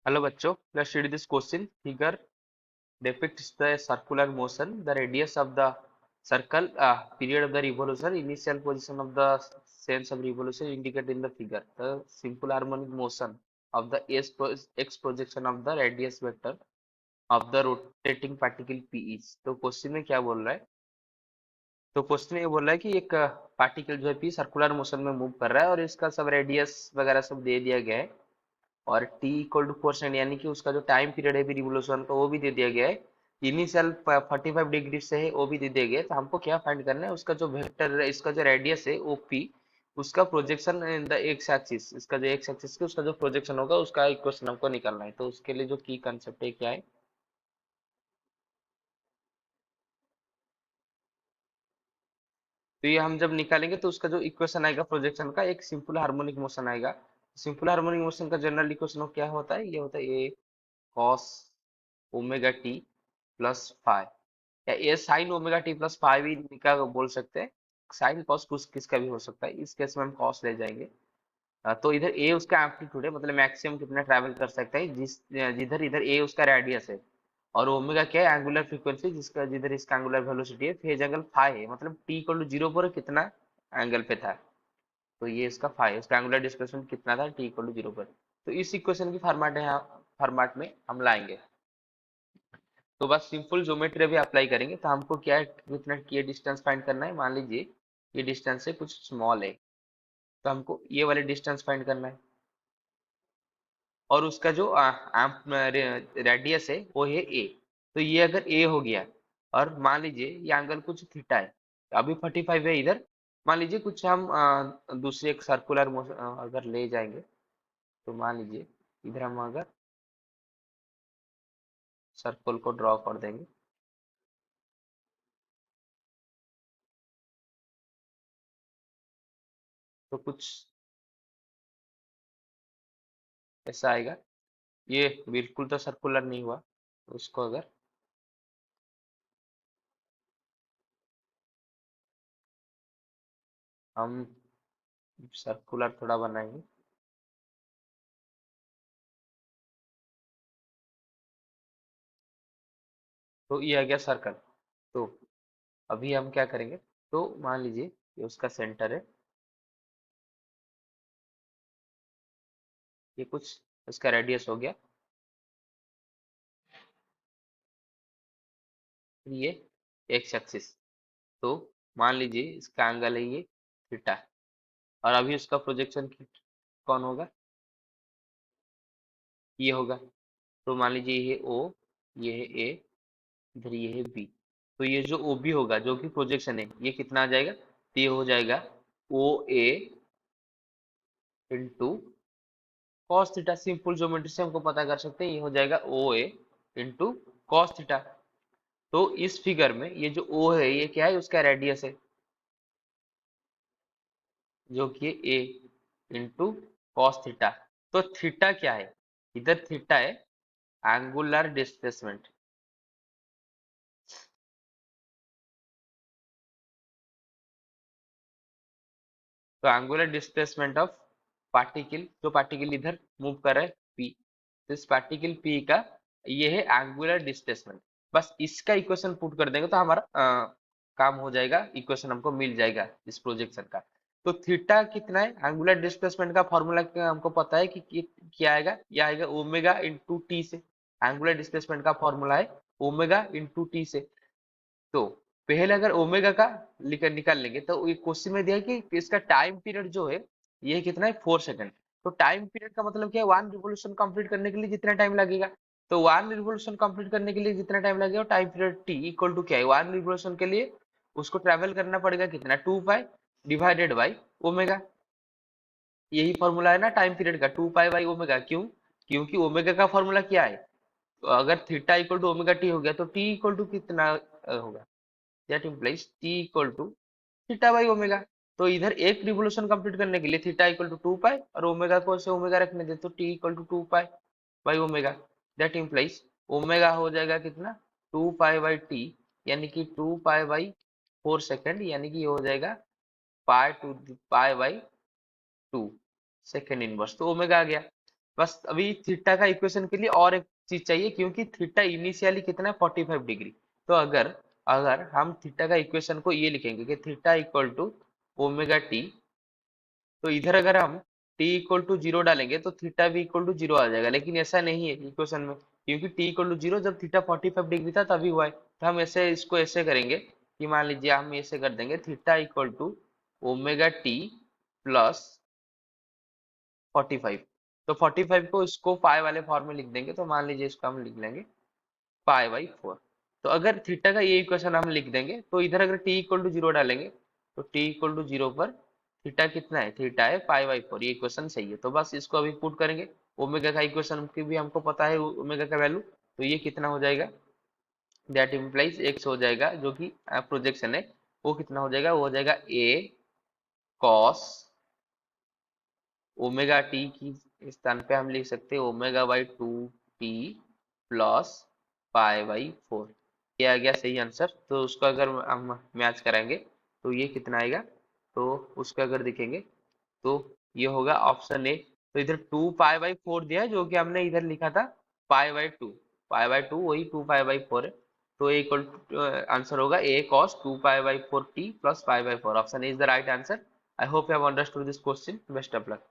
Hello बच्चों, let's read this question. Figure depicts the circular motion, the radius of the circle, period of the revolution, initial position of the sense of revolution indicated in the figure. The simple harmonic motion of the x projection of the radius vector of the rotating particle p is. तो question में क्या बोल रहा है? तो question में ये बोल रहा है कि एक पार्टिकल जो है पी सर्कुलर मोशन में मूव कर रहा है और इसका सब रेडियस वगैरह सब दे दिया गया है और t इक्वल टू 4 सेकंड यानी कि उसका जो टाइम पीरियड है भी रिवोल्यूशन का वो भी दे दिया गया है। इनिशियल 45 डिग्री से है वो भी दे दिया गया है। तो हमको क्या फाइंड करना है, उसका जो वेक्टर है, इसका जो रेडियस है ओ पी, उसका projection in the x axis, इसका जो एक्स एक्सिस के उसका जो प्रोजेक्शन होगा उसका इक्वेशन हमको निकालना है। तो उसके लिए जो की कंसेप्ट है क्या है, तो ये हम जब निकालेंगे तो उसका जो इक्वेशन आएगा प्रोजेक्शन का, एक सिंपल हार्मोनिक मोशन आएगा। सिंपल हार्मोनिक मोशन का जनरल इक्वेशन क्या होता है, ये होता है A cos omega T plus five, या ये sine omega T plus five ही का बोल सकते हैं। साइन कॉस कुछ किसका भी हो सकता है, इस केस में हम कॉस ले जाएंगे। तो इधर ए उसका एम्पलीट्यूड है, मतलब मैक्सिमम कितना ट्रैवल कर सकता है, जिधर इधर ए उसका रेडियस है, और ओमेगा क्या है, एंगुलर फ्रीक्वेंसी, जिसका जिधर इसका एंगुलर वेलोसिटी है, फेज एंगल फाइव है, मतलब टी इक्वल टू जीरो पर कितना एंगल पे था। तो ये इसका फाइव, उसका एंगुलर डिस्प्लेसमेंट कितना था, टी इक्वल टू जीरो पर। तो इस इक्वेशन की फॉर्मेट है, फॉर्मेट में हम लाएंगे। तो बस सिंपल ज्योमेट्री भी अप्लाई करेंगे। तो हमको क्या है, कितना ये डिस्टेंस फाइंड करना है। मान लीजिए ये डिस्टेंस है कुछ स्मॉल है, तो हमको ये वाले डिस्टेंस फाइंड करना है, और उसका जो रेडियस है वो है ए। तो ये अगर ए हो गया, और मान लीजिए ये एंगल कुछ थीटा है, तो अभी 45 है इधर। मान लीजिए कुछ हम दूसरे एक सर्कुलर मोशन अगर ले जाएंगे, तो मान लीजिए इधर हम अगर सर्कल को ड्रॉ कर देंगे, तो कुछ ऐसा आएगा। ये बिल्कुल तो सर्कुलर नहीं हुआ, उसको अगर हम सर्कुलर थोड़ा बनाएंगे, तो ये आ गया सर्कल। तो अभी हम क्या करेंगे, तो मान लीजिए ये उसका सेंटर है, ये कुछ इसका रेडियस हो गया, फिर ये एक्स एक्सिस। तो मान लीजिए इसका एंगल है ये थीटा, और अभी उसका प्रोजेक्शन कौन होगा, ये होगा। तो मान लीजिए ये ओ, ये है ए, इधर ये है बी। तो ये जो ओ बी होगा जो कि प्रोजेक्शन है, ये कितना आ जाएगा, तो ये हो जाएगा O A into cos theta. Simple geometry से हमको पता कर सकते हैं, ये हो जाएगा O A into cos theta. तो इस फिगर में ये जो ओ है ये क्या है, उसका रेडियस है, जो कि ए इंटू कॉस थीटा। तो थीटा क्या है, इधर थीटा है एंगुलर डिस्प्लेसमेंट। तो एंगुलर डिस्प्लेसमेंट ऑफ पार्टिकल, जो पार्टिकल इधर मूव कर रहा है पी, तो इस पार्टिकल पी का ये है एंगुलर डिस्प्लेसमेंट। बस इसका इक्वेशन पुट कर देंगे तो हमारा काम हो जाएगा, इक्वेशन हमको मिल जाएगा इस प्रोजेक्शन का। तो थीटा कितना है, एंगुलर डिस्प्लेसमेंट का फॉर्मूला हमको पता है कि क्या आएगा, ये आएगा ओमेगा इंटू टी से। एंगुलर डिस्प्लेसमेंट का फॉर्मूला है ओमेगा इंटू टी से। तो पहले अगर ओमेगा का निकाल लेंगे, तो ये क्वेश्चन में दिया है कि इसका टाइम पीरियड जो है ये कितना है, 4 सेकंड। तो टाइम पीरियड का मतलब क्या है, वन रिवोल्यूशन कंप्लीट करने के लिए जितना टाइम लगेगा। तो वन रिवोल्यूशन कंप्लीट करने के लिए जितना टाइम लगेगा, time period T equal to क्या है, वन रिवोल्यूशन के लिए उसको ट्रेवल करना पड़ेगा कितना, 2 पाई डिवाइडेड बाई ओमेगा। यही फॉर्मूला है ना टाइम पीरियड का, 2 पाई बाई ओमेगा। क्यों, क्योंकि ओमेगा का फॉर्मूला क्या है, तो अगर theta equal to omega T हो गया, तो टी इक्वल टू कितना होगा, that implies T equal to theta by omega. तो इधर एक रिवोल्यूशन कंप्लीट करने के लिए थीटा इक्वल टू 2 पाई, और ओमेगा को से ओमेगा रखने दे, तो T equal to 2 pi by omega. That implies omega हो जाएगा कितना, 2 पाई बाई टी, यानी कि 2 पाई बाई 4 सेकेंड, यानी कि ये हो जाएगा pi two pi by 2 second inverse. तो ओमेगा आ गया। बस अभी थीटा का इक्वेशन के लिए और एक चीज चाहिए, क्योंकि थीटा इनिशियली कितना है 45 डिग्री। तो अगर अगर हम थीटा का इक्वेशन को ये लिखेंगे कि theta equal to omega T, तो इधर अगर हम t इक्वल टू जीरो डालेंगे तो थीटा भी इक्वल टू जीरो आ जाएगा, लेकिन ऐसा नहीं है इक्वेशन में, क्योंकि t इक्वल टू जीरो जब थीटा 45 डिग्री था तभी हुआ है। तो हम ऐसे इसको ऐसे करेंगे कि मान लीजिए हम ऐसे कर देंगे theta equal to omega T plus 45। तो 45 को इसको पाई वाले फॉर्म में लिख देंगे, तो मान लीजिए इसको हम लिख लेंगे पाई बाई 4। तो अगर थीटा का ये इक्वेशन हम लिख देंगे, तो इधर अगर t इक्वल टू जीरो डालेंगे तो t इक्वल टू जीरो पर थीटा कितना है, थीटा है पाई बाई 4। ये इक्वेशन सही है, तो बस इसको अभी पुट करेंगे। ओमेगा का इक्वेशन की भी हमको पता है ओमेगा का वैल्यू, तो ये कितना हो जाएगा, दैट इम्प्लाइज x हो जाएगा, जो कि प्रोजेक्शन है, वो कितना हो जाएगा, वो हो जाएगा a cos ओमेगा टी की स्थान पे हम लिख सकते हैं omega by 2t plus pi by 4। ये आ गया सही आंसर। तो उसको अगर हम मैच कराएंगे तो ये कितना आएगा, तो उसका अगर देखेंगे तो ये होगा ऑप्शन ए। तो इधर 2 पाई बाई 4 दिया है, जो कि हमने इधर लिखा था पाई बाई 2। पाई बाई 2 वही 2 पाई बाई 4 है। तो ए इक्वल आंसर होगा A cos 2 pi by 4 T plus pi by 4। Option A is the right answer. I hope you have understood this question. Best of luck.